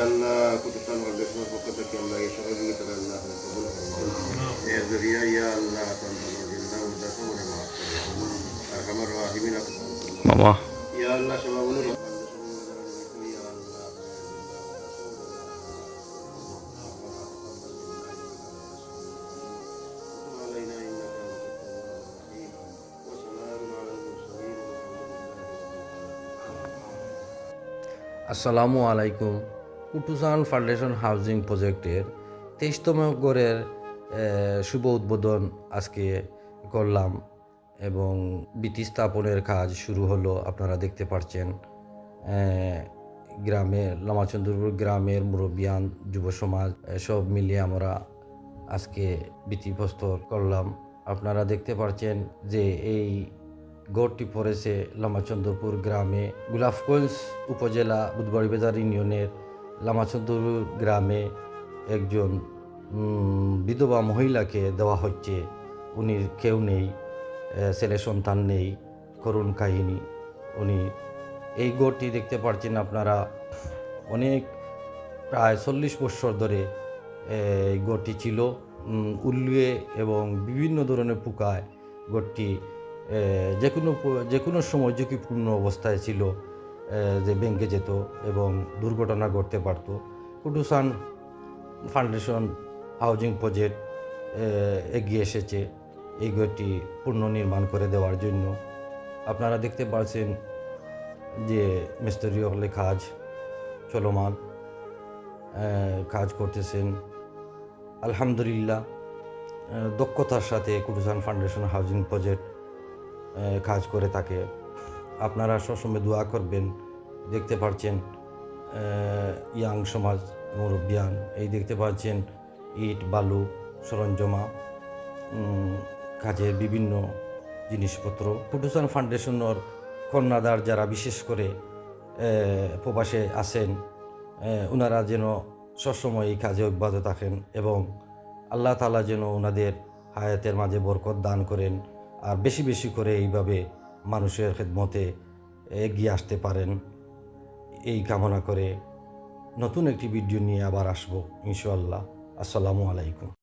আল্লাহ প্রতিষ্ঠান ফাউন্ডেশনের পক্ষ থেকে আমরা এই সহযোগিতাটা আল্লাহ কবুল করুন। এর জরিয়া ইয়া আল্লাহ তাআলা জিন্দা মুর্দা সবরে মাফ করুন। আরহামার রাহিমিন মামা ইয়া আল্লাহ সমাগুলো আসসালামু আলাইকুম। কুটুসান ফাউন্ডেশন হাউজিং প্রজেক্টের 23তম গড়ের শুভ উদ্বোধন আজকে করলাম এবং ভিত্তি স্থাপনের কাজ শুরু হলো। আপনারা দেখতে পাচ্ছেন গ্রামে লামাচন্দ্রপুর গ্রামের মুরব্বিয়ান যুব সমাজ সব মিলিয়ে আমরা আজকে ভিত্তিপ্রস্তর করলাম। আপনারা দেখতে পাচ্ছেন যে এই গড়টি পড়েছে লামাচন্দ্রপুর গ্রামে, গোলাপগঞ্জ উপজেলা বুধবাড়িবাজার ইউনিয়নের লামাচন্দ্রপুর গ্রামে একজন বিধবা মহিলাকে দেওয়া হচ্ছে। উনি কেউ নেই, ছেলে সন্তান নেই, করুণ কাহিনী। উনি এই গড়টি দেখতে পাচ্ছেন আপনারা, অনেক প্রায় 40 বছর ধরে এই গড়টি ছিল উল্লুয়ে এবং বিভিন্ন ধরনের পোকায় গড়টি যে কোনো সময় ঝুঁকিপূর্ণ অবস্থায় ছিল, যে ভেঙে যেত এবং দুর্ঘটনা ঘটতে পারত। কুটুসান ফাউন্ডেশন হাউজিং প্রজেক্ট এগিয়ে এসেছে এই ঘরটি পুনর্নির্মাণ করে দেওয়ার জন্য। আপনারা দেখতে পাচ্ছেন যে মিস্ত্রি হলে কাজ চলমান, কাজ করতেছেন। আলহামদুলিল্লাহ, দক্ষতার সাথে কুটুসান ফাউন্ডেশন হাউজিং প্রজেক্ট কাজ করে থাকে। আপনারা সবসময় দোয়া করবেন। দেখতে পাচ্ছেন ইয়াং সমাজ মুরব্বিয়ান, এই দেখতে পাচ্ছেন ইট বালু সরঞ্জামা, কাজের বিভিন্ন জিনিসপত্র। কুটুসান ফাউন্ডেশনের কন্যাদার যারা বিশেষ করে প্রবাসে আছেন, ওনারা যেন সবসময় এই কাজে অব্যাহত থাকেন এবং আল্লাহ তাআলা যেন ওনাদের হায়াতের মাঝে বরকত দান করেন, আর বেশি বেশি করে এইভাবে মানুষের খেদমতে এগিয়ে আসতে পারেন। এই কামনা করে নতুন একটি ভিডিও নিয়ে আবার আসবো ইনশাআল্লাহ। আসসালামু আলাইকুম।